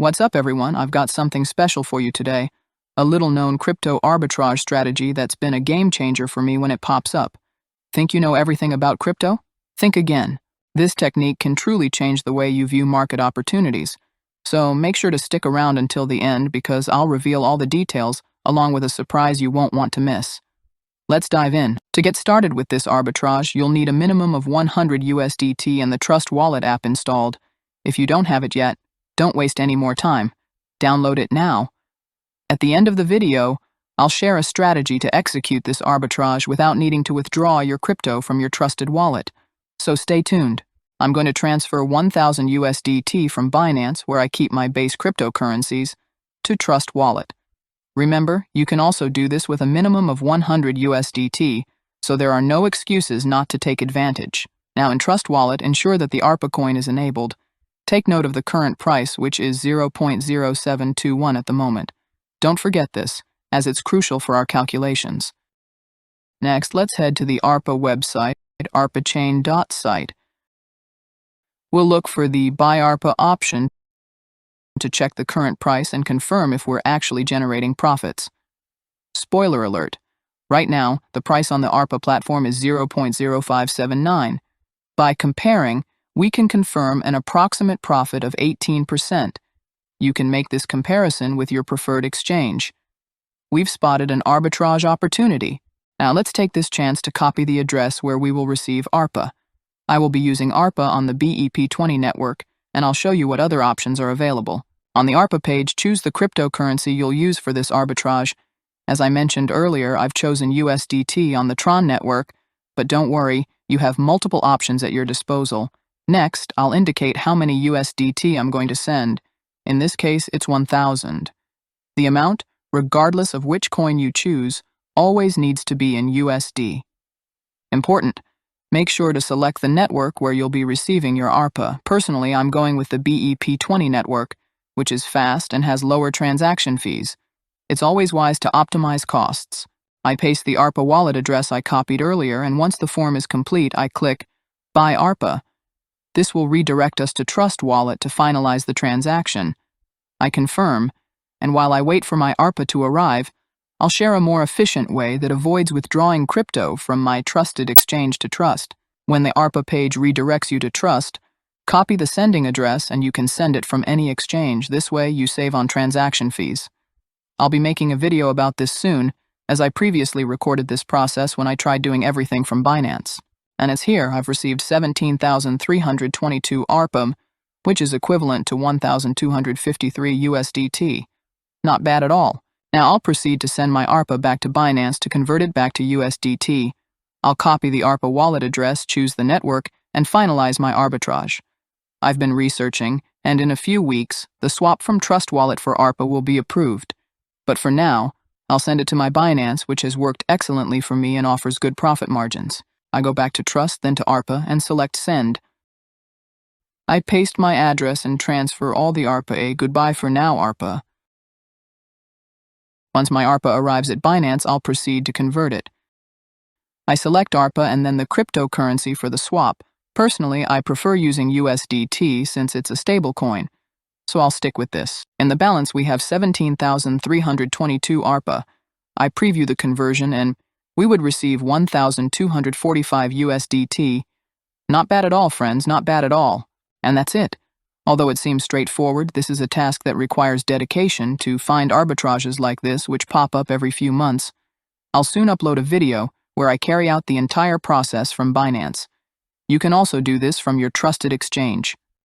What's up, everyone? I've got something special for you today. A little-known crypto arbitrage strategy that's been a game-changer for me when it pops up. Think you know everything about crypto? Think again. This technique can truly change the way you view market opportunities. So make sure to stick around until the end because I'll reveal all the details along with a surprise you won't want to miss. Let's dive in. To get started with this arbitrage, you'll need a minimum of 100 USDT and the Trust Wallet app installed. If you don't have it yet, don't waste any more time. Download it now. At the end of the video, I'll share a strategy to execute this arbitrage without needing to withdraw your crypto from your trusted wallet. So stay tuned. I'm going to transfer 1,000 USDT from Binance, where I keep my base cryptocurrencies, to Trust Wallet. Remember, you can also do this with a minimum of 100 USDT, so there are no excuses not to take advantage. Now in Trust Wallet, ensure that the ARPA coin is enabled. Take note of the current price, which is 0.0721 at the moment. Don't forget this, as it's crucial for our calculations. Next, let's head to the ARPA website, arpachain.site. We'll look for the Buy ARPA option to check the current price and confirm if we're actually generating profits. Spoiler alert. Right now, the price on the ARPA platform is 0.0579. By comparing, we can confirm an approximate profit of 18%. You can make this comparison with your preferred exchange. We've spotted an arbitrage opportunity. Now let's take this chance to copy the address where we will receive ARPA. I will be using ARPA on the BEP20 network, and I'll show you what other options are available. On the ARPA page, choose the cryptocurrency you'll use for this arbitrage. As I mentioned earlier, I've chosen USDT on the Tron network, but don't worry, you have multiple options at your disposal. Next, I'll indicate how many USDT I'm going to send. In this case, it's 1,000. The amount, regardless of which coin you choose, always needs to be in USD. Important. Make sure to select the network where you'll be receiving your ARPA. Personally, I'm going with the BEP20 network, which is fast and has lower transaction fees. It's always wise to optimize costs. I paste the ARPA wallet address I copied earlier, and once the form is complete, I click Buy ARPA. This will redirect us to Trust Wallet to finalize the transaction. I confirm, and while I wait for my ARPA to arrive, I'll share a more efficient way that avoids withdrawing crypto from my trusted exchange to Trust. When the ARPA page redirects you to Trust, copy the sending address and you can send it from any exchange. This way, you save on transaction fees. I'll be making a video about this soon, as I previously recorded this process when I tried doing everything from Binance. And as here, I've received 17,322 ARPA, which is equivalent to 1,253 USDT. Not bad at all. Now I'll proceed to send my ARPA back to Binance to convert it back to USDT. I'll copy the ARPA wallet address, choose the network, and finalize my arbitrage. I've been researching, and in a few weeks, the swap from Trust Wallet for ARPA will be approved. But for now, I'll send it to my Binance, which has worked excellently for me and offers good profit margins. I go back to Trust, then to ARPA, and select Send. I paste my address and transfer all the ARPA. Goodbye for now, ARPA. Once my ARPA arrives at Binance, I'll proceed to convert it. I select ARPA and then the cryptocurrency for the swap. Personally, I prefer using USDT since it's a stable coin, so I'll stick with this. In the balance, we have 17,322 ARPA. I preview the conversion and we would receive 1,245 USDT. Not bad at all, friends, not bad at all. And that's it. Although it seems straightforward, this is a task that requires dedication to find arbitrages like this, which pop up every few months. I'll soon upload a video where I carry out the entire process from Binance. You can also do this from your trusted exchange.